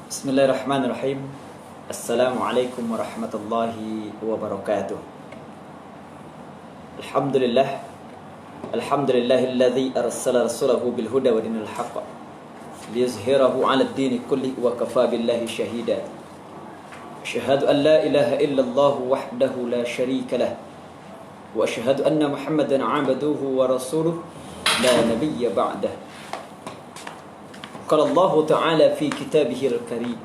Bismillahirrahmanirrahim. Assalamualaikum warahmatullahi wabarakatuh. Alhamdulillah. Alhamdulillahilladzi arsala rasulahu bil huda wa dinil haqq liyuzhirahu 'ala ad-din kulli wa kafa billahi shahida. Asyhadu an la ilaha illallah wahdahu la syarika lah wa asyhadu anna Muhammadan 'abduhu wa rasuluhu la nabiyya ba'dah. قال الله تعالى في كتابه الكريم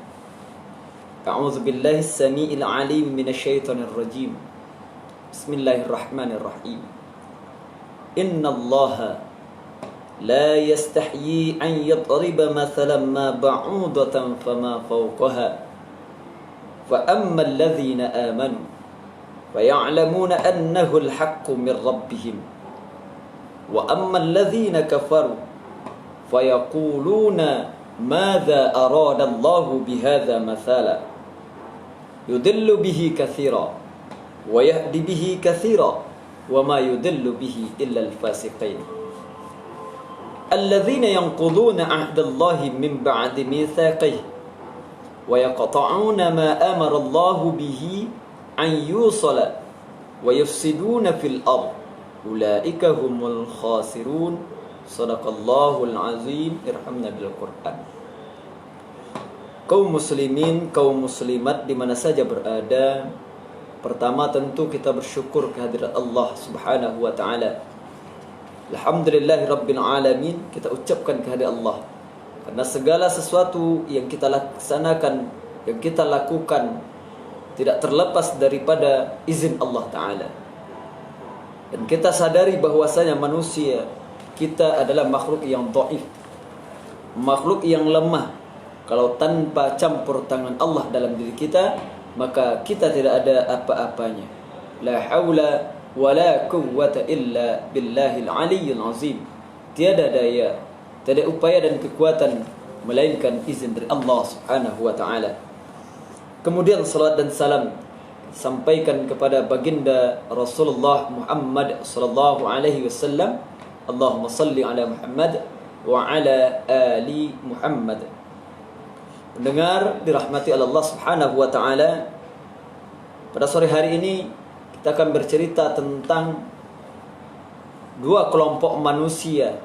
أعوذ بالله السميع العليم من الشيطان الرجيم بسم الله الرحمن الرحيم إن الله لا يستحيي أن يضرب مثلا ما بعوضة فما فوقها فأما الذين آمنوا فيعلمون أنه الحق من ربهم وأما الذين كفروا فيقولون ماذا أراد الله بهذا مثلا يضل به كثيرا ويهدي به كثيرا وما يضل به إلا الفاسقين الذين ينقضون عهد الله من بعد ميثاقه ويقطعون ما أمر الله به أن يوصل ويفسدون في الأرض أولئك هم الخاسرون Sadaqallahul azim. Irhamna bil Quran. Kaum muslimin, kaum muslimat di mana saja berada, pertama tentu kita bersyukur kehadirat Allah Subhanahu wa taala. Alhamdulillahirabbil alamin, kita ucapkan kehadirat Allah karena segala sesuatu yang kita laksanakan, yang kita lakukan tidak terlepas daripada izin Allah taala. Dan kita sadari bahwasanya manusia kita adalah makhluk yang dhaif, makhluk yang lemah. Kalau tanpa campur tangan Allah dalam diri kita, maka kita tidak ada apa-apanya. La haula wala quwwata illa billahil aliyyil azim. Tiada daya, tiada upaya dan kekuatan melainkan izin dari Allah Subhanahu wa taala. Kemudian salawat dan salam sampaikan kepada baginda Rasulullah Muhammad sallallahu alaihi wasallam. Allahumma salli ala Muhammad wa ala ali Muhammad. Pendengar dirahmati Allah Subhanahu wa taala, pada sore hari ini kita akan bercerita tentang dua kelompok manusia,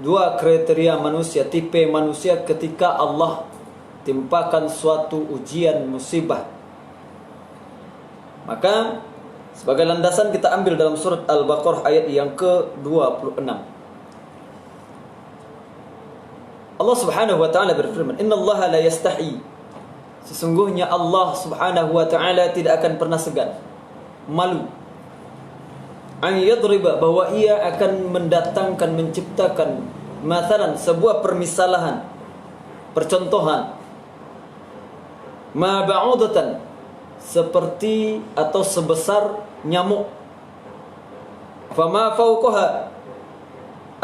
dua kriteria manusia, tipe manusia ketika Allah timpakan suatu ujian musibah. Maka sebagai landasan kita ambil dalam surat Al-Baqarah ayat yang ke-26. Allah Subhanahu wa taala berfirman, "Innallaha la yastahi." Sesungguhnya Allah Subhanahu wa taala tidak akan pernah segan, malu, an yadriba, bahwa ia akan mendatangkan, menciptakan mathalan, sebuah permisalahan, percontohan, ma ba'udatan, seperti atau sebesar nyamuk, fama fauqaha,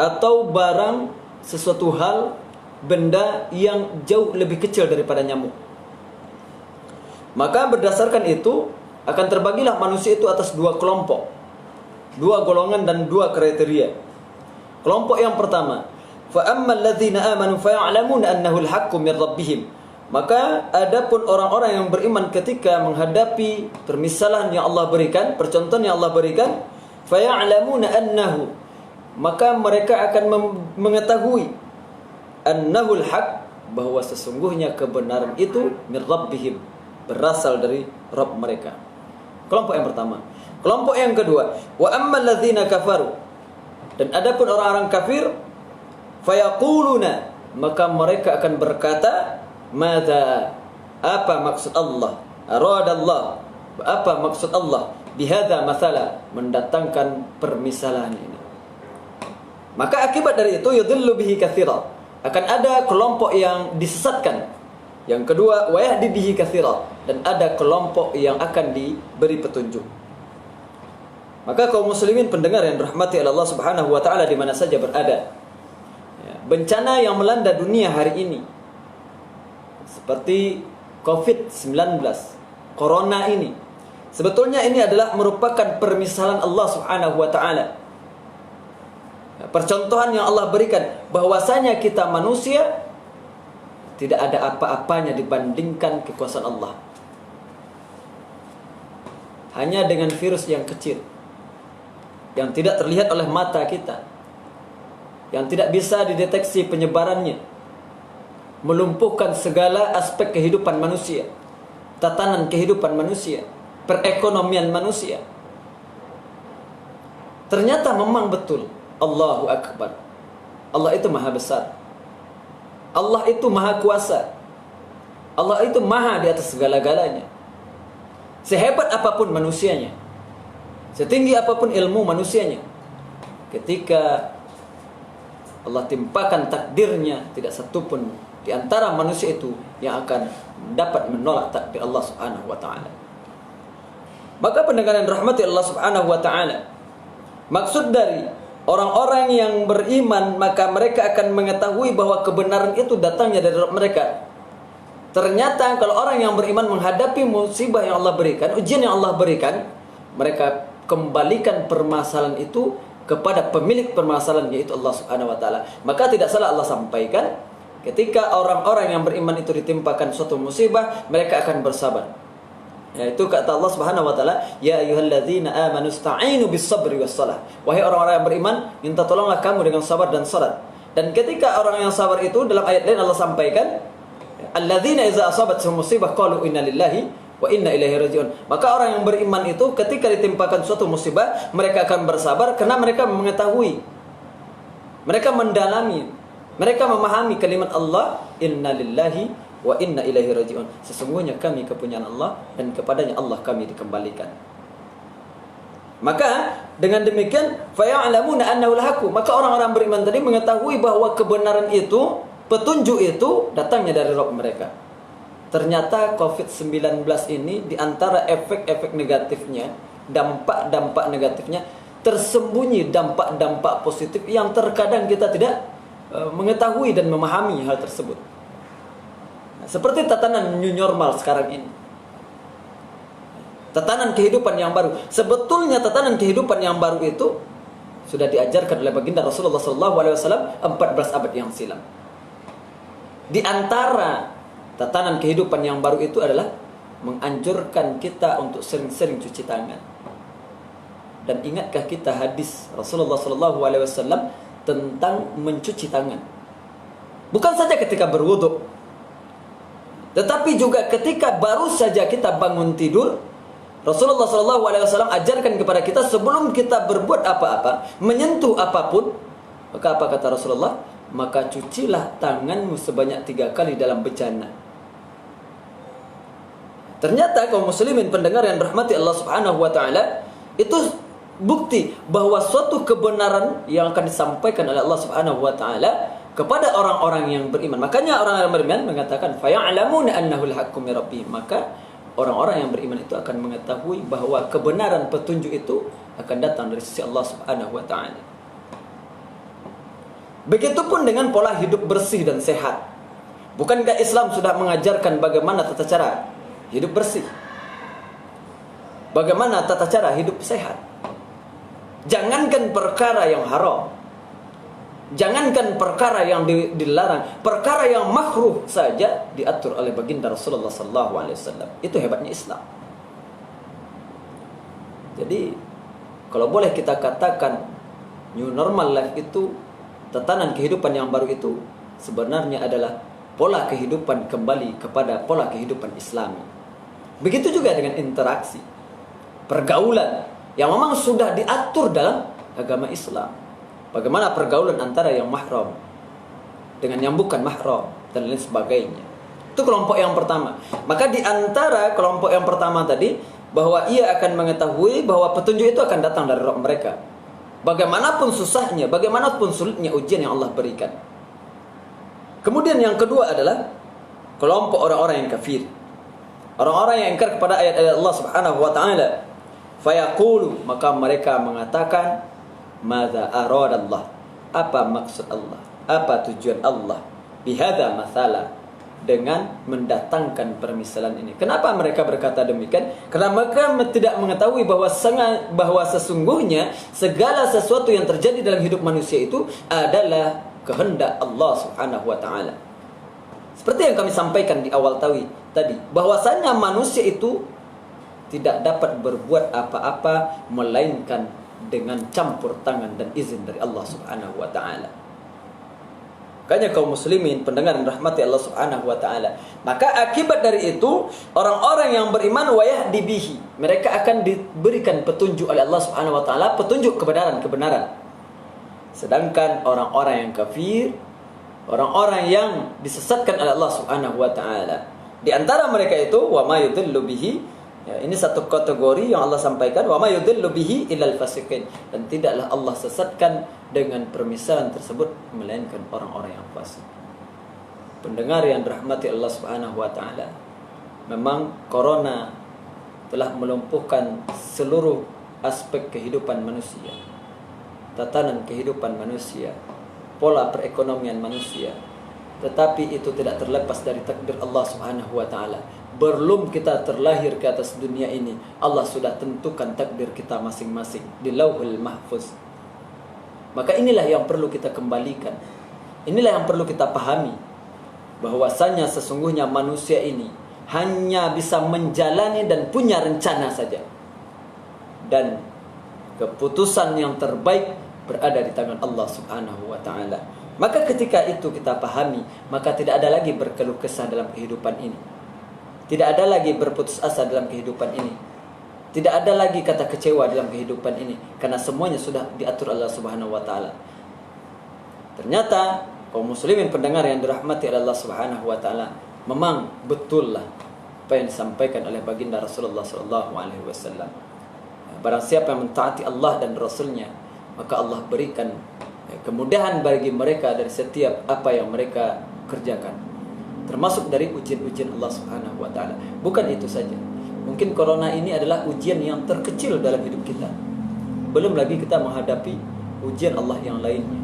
atau barang, sesuatu hal, benda yang jauh lebih kecil daripada nyamuk. Maka berdasarkan itu akan terbagilah manusia itu atas dua kelompok, dua golongan dan dua kriteria. Kelompok yang pertama, fa ammal ladzina amanu fa ya'lamuna annahu al-haqqu min rabbihim. Maka adapun orang-orang yang beriman ketika menghadapi permisalan yang Allah berikan, percontohan yang Allah berikan, faya'lamuna annahu, maka mereka akan mengetahui annahul haq, bahwa sesungguhnya kebenaran itu min rabbihim, berasal dari Rabb mereka. Kelompok yang pertama. Kelompok yang kedua, wa ammal ladzina kafaru, dan adapun orang-orang kafir, fayaquluna, maka mereka akan berkata, Mada, apa maksud Allah? Aradallah, apa maksud Allah? Bihadza mathala, mendatangkan permisalan ini. Maka akibat dari itu yudhillu bihi katsira, akan ada kelompok yang disesatkan. Yang kedua, wa yahdi bihi katsira, dan ada kelompok yang akan diberi petunjuk. Maka kaum muslimin pendengar yang dirahmati Allah Subhanahu wa taala di mana saja berada, bencana yang melanda dunia hari ini seperti COVID-19, Corona ini, sebetulnya ini adalah merupakan permisalan Allah Subhanahu wa taala. Percontohan yang Allah berikan bahwasanya kita manusia tidak ada apa-apanya dibandingkan kekuasaan Allah. Hanya dengan virus yang kecil, yang tidak terlihat oleh mata kita, yang tidak bisa dideteksi penyebarannya, melumpuhkan segala aspek kehidupan manusia, tatanan kehidupan manusia, perekonomian manusia. Ternyata memang betul, Allahu Akbar, Allah itu maha besar, Allah itu maha kuasa, Allah itu maha di atas segala-galanya. Sehebat apapun manusianya, setinggi apapun ilmu manusianya, ketika Allah timpakan takdirnya, tidak satupun di antara manusia itu yang akan dapat menolak takdir Allah Subhanahu wa taala. Maka pendengar yang dirahmati Allah Subhanahu wa taala, maksud dari orang-orang yang beriman, maka mereka akan mengetahui bahwa kebenaran itu datangnya dari Rabb mereka. Ternyata kalau orang yang beriman menghadapi musibah yang Allah berikan, ujian yang Allah berikan, mereka kembalikan permasalahan itu kepada pemilik permasalahan, yaitu Allah Subhanahu wa taala. Maka tidak salah Allah sampaikan, ketika orang-orang yang beriman itu ditimpakan suatu musibah, mereka akan bersabar. Yaitu kata Allah Subhanahu wa taala, ya ayyuhalladzina amanu ista'inu bis-sabri was-shalah. Wahai orang-orang yang beriman, minta tolonglah kamu dengan sabar dan salat. Dan ketika orang yang sabar itu, dalam ayat lain Allah sampaikan, alladzina idza asabatuhum musibah qalu inna lillahi wa inna ilaihi raji'un. Maka orang yang beriman itu ketika ditimpakan suatu musibah, mereka akan bersabar karena mereka mengetahui, mereka mendalami, mereka memahami kalimat Allah, inna lillahi wa inna ilaihi raji'un. Sesungguhnya kami kepunyaan Allah dan kepadanya Allah kami dikembalikan. Maka dengan demikian faya'lamuna annahu al-haqq. Maka orang-orang beriman tadi mengetahui bahwa kebenaran itu, petunjuk itu datangnya dari Rabb mereka. Ternyata COVID-19 ini di antara efek-efek negatifnya, dampak-dampak negatifnya, tersembunyi dampak-dampak positif yang terkadang kita tidak mengetahui dan memahami hal tersebut. Seperti tatanan new normal sekarang ini, tatanan kehidupan yang baru. Sebetulnya tatanan kehidupan yang baru itu sudah diajarkan oleh baginda Rasulullah SAW 14 abad yang silam. Di antara tatanan kehidupan yang baru itu adalah menganjurkan kita untuk sering-sering cuci tangan. Dan ingatkah kita hadis Rasulullah SAW tentang mencuci tangan? Bukan saja ketika berwudu, tetapi juga ketika baru saja kita bangun tidur. Rasulullah SAW ajarkan kepada kita sebelum kita berbuat apa-apa, menyentuh apapun, maka apa kata Rasulullah? Maka cucilah tanganmu sebanyak 3 kali dalam bejana. Ternyata kaum muslimin pendengar yang dirahmati Allah Subhanahu wa taala, itu bukti bahwa suatu kebenaran yang akan disampaikan oleh Allah Subhanahu wa taala kepada orang-orang yang beriman. Makanya orang yang beriman mengatakan faya'lamuna annahu al-haqqu min rabbihim. Maka orang-orang yang beriman itu akan mengetahui bahwa kebenaran petunjuk itu akan datang dari sisi Allah Subhanahu wa taala. Begitupun dengan pola hidup bersih dan sehat. Bukankah Islam sudah mengajarkan bagaimana tata cara hidup bersih? Bagaimana tata cara hidup sehat? Jangankan perkara yang haram, jangankan perkara yang dilarang, perkara yang makruh saja diatur oleh baginda Rasulullah SAW. Itu hebatnya Islam. Jadi kalau boleh kita katakan new normal life itu, tatanan kehidupan yang baru itu sebenarnya adalah pola kehidupan kembali kepada pola kehidupan Islami. Begitu juga dengan interaksi, pergaulan yang memang sudah diatur dalam agama Islam. Bagaimana pergaulan antara yang mahram dengan yang bukan mahram dan lain sebagainya. Itu kelompok yang pertama. Maka di antara kelompok yang pertama tadi, bahwa ia akan mengetahui bahwa petunjuk itu akan datang dari Rabb mereka. Bagaimanapun susahnya, bagaimanapun sulitnya ujian yang Allah berikan. Kemudian yang kedua adalah kelompok orang-orang yang kafir. Orang-orang yang ingkar kepada ayat-ayat Allah Subhanahu wa taala. Fayaqulu, maka mereka mengatakan, madza aradallah? Apa maksud Allah? Apa tujuan Allah? Bihadza mathala, dengan mendatangkan permisalan ini. Kenapa mereka berkata demikian? Karena mereka tidak mengetahui bahwa sesungguhnya segala sesuatu yang terjadi dalam hidup manusia itu adalah kehendak Allah Subhanahu wa taala. Seperti yang kami sampaikan di awal tadi, bahwasanya manusia itu tidak dapat berbuat apa-apa melainkan dengan campur tangan dan izin dari Allah Subhanahu wa taala. Makanya kaum muslimin pendengar dan rahmati Allah Subhanahu wa taala, maka akibat dari itu orang-orang yang beriman wa yahdi bihi, mereka akan diberikan petunjuk oleh Allah Subhanahu wa taala, petunjuk kebenaran. Sedangkan orang-orang yang kafir, orang-orang yang disesatkan oleh Allah Subhanahu wa taala, di antara mereka itu wa ma yudillu bihi, ya, ini satu kategori yang Allah sampaikan, wa ma yudillu bihi illal fasiqin, dan tidaklah Allah sesatkan dengan permisalan tersebut melainkan orang-orang yang fasik. Pendengar yang dirahmati Allah Subhanahu wa taala, memang corona telah melumpuhkan seluruh aspek kehidupan manusia, tatanan kehidupan manusia, pola perekonomian manusia. Tetapi itu tidak terlepas dari takdir Allah Subhanahu wa taala. Belum kita terlahir ke atas dunia ini, Allah sudah tentukan takdir kita masing-masing di Lauhul Mahfuz. Maka inilah yang perlu kita kembalikan. Inilah yang perlu kita pahami, bahwasanya sesungguhnya manusia ini hanya bisa menjalani dan punya rencana saja. Dan keputusan yang terbaik berada di tangan Allah Subhanahu wa taala. Maka ketika itu kita pahami, maka tidak ada lagi berkeluh kesah dalam kehidupan ini. Tidak ada lagi berputus asa dalam kehidupan ini. Tidak ada lagi kata kecewa dalam kehidupan ini, karena semuanya sudah diatur Allah Subhanahu wa taala. Ternyata kaum muslimin pendengar yang dirahmati Allah Subhanahu wa taala, memang betul lah apa yang disampaikan oleh baginda Rasulullah sallallahu alaihi wasallam. Barang siapa yang mentaati Allah dan Rasulnya, maka Allah berikan kemudahan bagi mereka dari setiap apa yang mereka kerjakan, termasuk dari ujian-ujian Allah Subhanahu wa taala. Bukan itu saja, mungkin corona ini adalah ujian yang terkecil dalam hidup kita. Belum lagi kita menghadapi ujian Allah yang lainnya.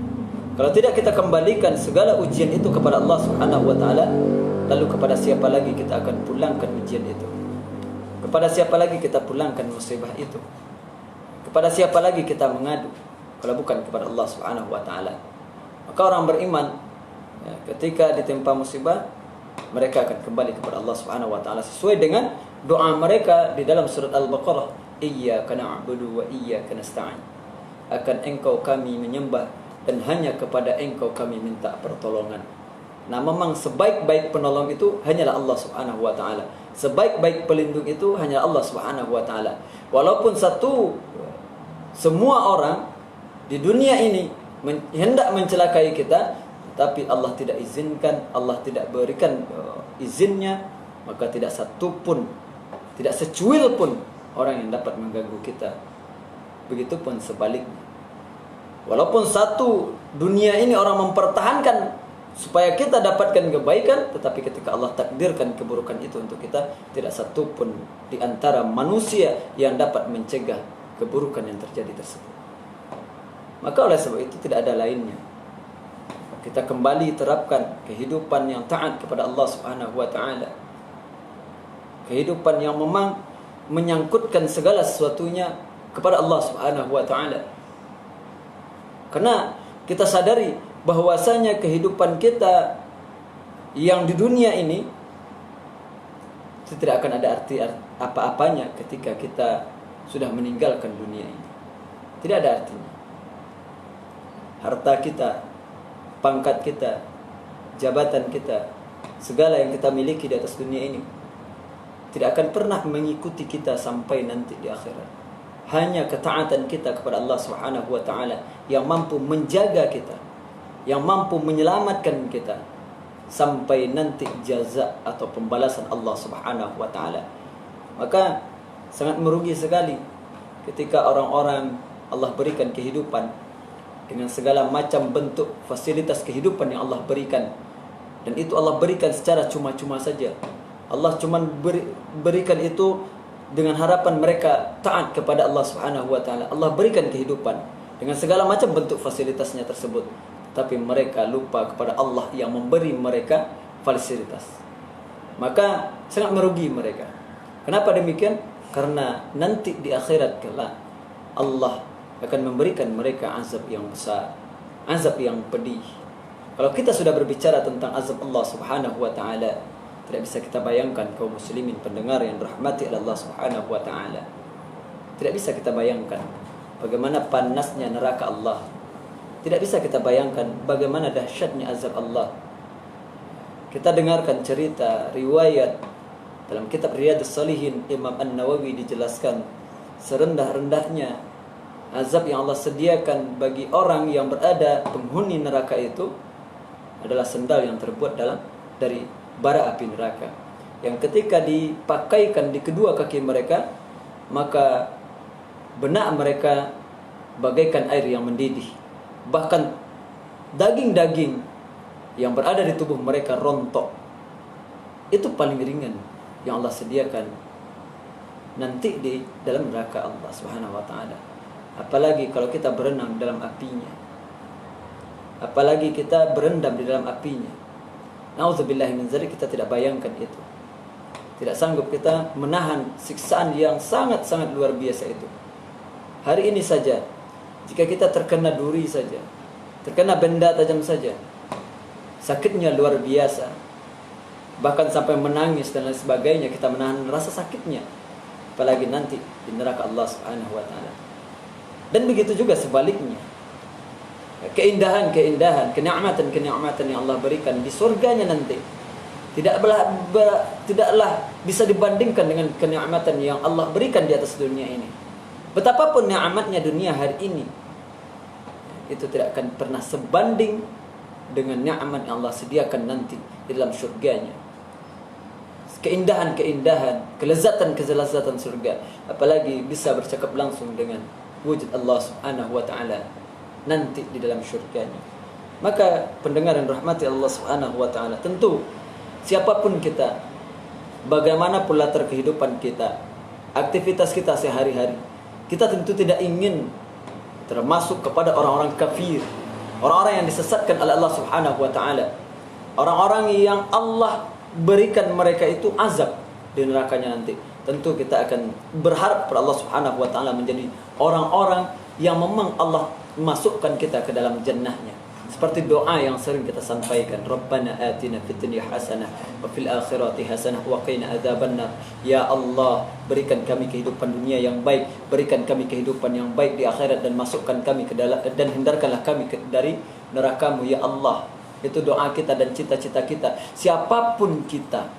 Kalau tidak kita kembalikan segala ujian itu kepada Allah Subhanahu wa taala, lalu kepada siapa lagi kita akan pulangkan ujian itu? Kepada siapa lagi kita pulangkan musibah itu? Kepada siapa lagi kita mengadu kalau bukan kepada Allah Subhanahu wa taala? Maka orang beriman, ya, ketika ditimpa musibah, mereka akan kembali kepada Allah Subhanahu wa taala sesuai dengan doa mereka di dalam surat Al-Baqarah, iyyaka na'budu wa iyyaka nasta'in. Akan engkau kami menyembah dan hanya kepada engkau kami minta pertolongan. Nah, memang sebaik-baik penolong itu hanyalah Allah Subhanahu wa taala. Sebaik-baik pelindung itu hanya Allah Subhanahu wa taala. Walaupun semua orang di dunia ini hendak mencelakai kita, tapi Allah tidak izinkan, Allah tidak berikan izinnya, maka tidak satu pun, tidak secuil pun orang yang dapat mengganggu kita. Begitupun sebaliknya. Walaupun satu dunia ini orang mempertahankan supaya kita dapatkan kebaikan, tetapi ketika Allah takdirkan keburukan itu untuk kita, tidak satu pun di antara manusia yang dapat mencegah keburukan yang terjadi tersebut. Maka oleh sebab itu tidak ada lainnya, kita kembali terapkan kehidupan yang taat kepada Allah Subhanahu wa taala. Kehidupan yang memang menyangkutkan segala sesuatunya kepada Allah Subhanahu wa taala. Karena kita sadari bahwasanya kehidupan kita yang di dunia ini itu tidak akan ada arti apa-apanya ketika kita sudah meninggalkan dunia ini. Tidak ada artinya. Harta kita, pangkat kita, jabatan kita, segala yang kita miliki di atas dunia ini tidak akan pernah mengikuti kita sampai nanti di akhirat. Hanya ketaatan kita kepada Allah Subhanahu wa taala yang mampu menjaga kita, yang mampu menyelamatkan kita sampai nanti jaza atau pembalasan Allah Subhanahu wa taala. Maka sangat merugi sekali ketika orang-orang Allah berikan kehidupan dengan segala macam bentuk fasilitas kehidupan yang Allah berikan, dan itu Allah berikan secara cuma-cuma saja. Allah cuma berikan itu dengan harapan mereka taat kepada Allah Subhanahu wa taala. Allah berikan kehidupan dengan segala macam bentuk fasilitasnya tersebut, tapi mereka lupa kepada Allah yang memberi mereka fasilitas. Maka sangat merugi mereka. Kenapa demikian? Karena nanti di akhirat kelak Allah akan memberikan mereka azab yang besar, azab yang pedih. Kalau kita sudah berbicara tentang azab Allah Subhanahu wa taala, tidak bisa kita bayangkan kaum muslimin pendengar yang dirahmati oleh Allah Subhanahu wa taala. Tidak bisa kita bayangkan bagaimana panasnya neraka Allah. Tidak bisa kita bayangkan bagaimana dahsyatnya azab Allah. Kita dengarkan cerita riwayat dalam kitab Riyadhus Shalihin, Imam An-Nawawi dijelaskan serendah-rendahnya azab yang Allah sediakan bagi orang yang berada penghuni neraka itu adalah sendal yang terbuat dari bara api neraka, yang ketika dipakaikan di kedua kaki mereka, maka benak mereka bagaikan air yang mendidih. Bahkan daging-daging yang berada di tubuh mereka rontok. Itu paling ringan yang Allah sediakan nanti di dalam neraka Allah Subhanahu wa taala. Apalagi kalau kita berenang dalam apinya. Apalagi kita berendam di dalam apinya. Nauzubillahi min dzalik, kita tidak bayangkan itu. Tidak sanggup kita menahan siksaan yang sangat-sangat luar biasa itu. Hari ini saja, jika kita terkena duri saja, terkena benda tajam saja, sakitnya luar biasa. Bahkan sampai menangis dan lain sebagainya, kita menahan rasa sakitnya. Apalagi nanti di neraka Allah Subhanahu wa taala. Dan begitu juga sebaliknya. Keindahan-keindahan, kenikmatan-kenikmatan yang Allah berikan di surganya nanti tidaklah bisa dibandingkan dengan kenikmatan yang Allah berikan di atas dunia ini. Betapapun nikmatnya dunia hari ini, itu tidak akan pernah sebanding dengan nikmat yang Allah sediakan nanti di dalam surganya. Keindahan-keindahan, kelezatan-kelezatan surga, apalagi bisa bercakap langsung dengan wujud Allah Subhanahu wa taala nanti di dalam syurganya. Maka pendengar yang rahmati Allah Subhanahu wa taala, tentu siapapun kita, bagaimana pula latar kehidupan kita, aktivitas kita sehari-hari, kita tentu tidak ingin termasuk kepada orang-orang kafir, orang-orang yang disesatkan oleh Allah Subhanahu wa taala, orang-orang yang Allah berikan mereka itu azab di nerakanya nanti. Tentu kita akan berharap kepada Allah Subhanahu wa taala menjadi orang-orang yang memang Allah masukkan kita ke dalam jannahnya. Seperti doa yang sering kita sampaikan, Rabbana atina fid dunya hasanah wa fil akhirati hasanah wa qina adzabannar. Ya Allah, berikan kami kehidupan dunia yang baik, berikan kami kehidupan yang baik di akhirat, dan masukkan kami ke dalam, dan hindarkanlah kami dari neraka-Mu ya Allah. Itu doa kita dan cita-cita kita. Siapapun kita,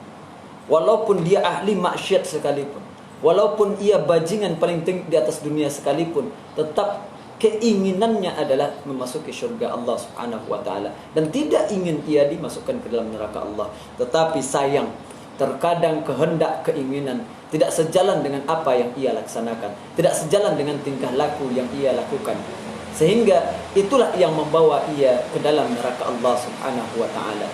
walaupun dia ahli maksiat sekalipun, walaupun ia bajingan paling tinggi di atas dunia sekalipun, tetap keinginannya adalah memasuki syurga Allah Subhanahu wa taala, dan tidak ingin ia dimasukkan ke dalam neraka Allah. Tetapi sayang, terkadang kehendak keinginan tidak sejalan dengan apa yang ia laksanakan, tidak sejalan dengan tingkah laku yang ia lakukan, sehingga itulah yang membawa ia ke dalam neraka Allah Subhanahu wa taala.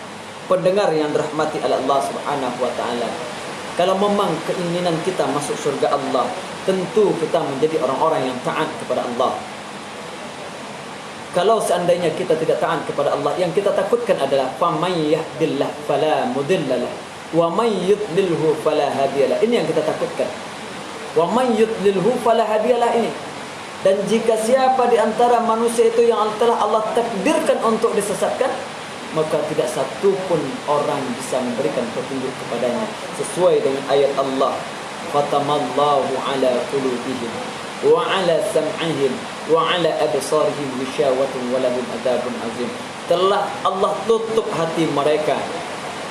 Pendengar yang dirahmati oleh Allah Subhanahu wa taala, kalau memang keinginan kita masuk surga Allah, tentu kita menjadi orang-orang yang taat kepada Allah. Kalau seandainya kita tidak taat kepada Allah, yang kita takutkan adalah faman yahdillah fala mudhillalah wa man yudlilhu fala hadiyalah. Ini yang kita takutkan. Wa man yudlilhu fala hadiyalah ini. Dan jika siapa di antara manusia itu yang telah Allah takdirkan untuk disesatkan, maka tidak satu pun orang bisa memberikan petunjuk kepadanya sesuai dengan ayat Allah, fatamallahu ala qulubihim wa ala sam'ihim wa ala absarihim ghisyawatun wa lahum adzabun azim. Telah Allah tutup hati mereka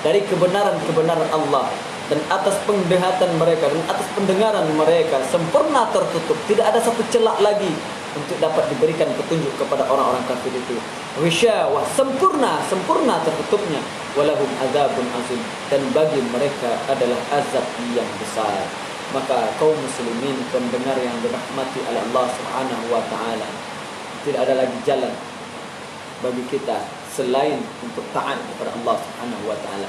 dari kebenaran-kebenaran Allah, dan atas penglihatan mereka dan atas pendengaran mereka sempurna tertutup, tidak ada satu celah lagi untuk dapat diberikan petunjuk kepada orang-orang kafir itu. Ghisyawah, sempurna tertutupnya. Walahum adzabun azim, dan bagi mereka adalah azab yang besar. Maka kaum muslimin pendengar yang dirahmati oleh Allah Subhanahu wa taala, tidak ada lagi jalan bagi kita selain untuk taat kepada Allah Subhanahu wa taala.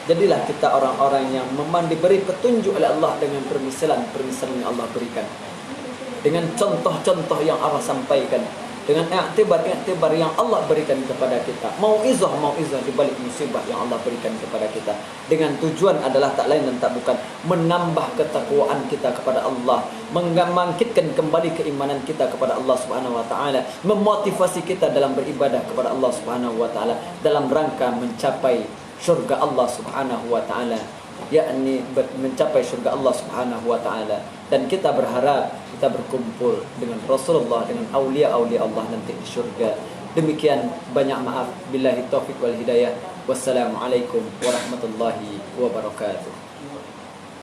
Jadilah kita orang-orang yang memang diberi petunjuk oleh Allah dengan permisalan yang Allah berikan, dengan contoh-contoh yang Allah sampaikan, dengan iktibar yang Allah berikan kepada kita, mauizah di balik musibah yang Allah berikan kepada kita, dengan tujuan adalah tak lain dan tak bukan menambah ketakwaan kita kepada Allah, membangkitkan kembali keimanan kita kepada Allah Subhanahu wa taala, memotivasi kita dalam beribadah kepada Allah Subhanahu wa taala dalam rangka mencapai syurga Allah Subhanahu wa taala, yakni mencapai syurga Allah Subhanahu wa taala. Dan kita berharap kita berkumpul dengan Rasulullah, dengan aulia-aulia Allah nanti di syurga. Demikian, banyak maaf. Billahi taufiq wal hidayah. Wassalamualaikum warahmatullahi wabarakatuh.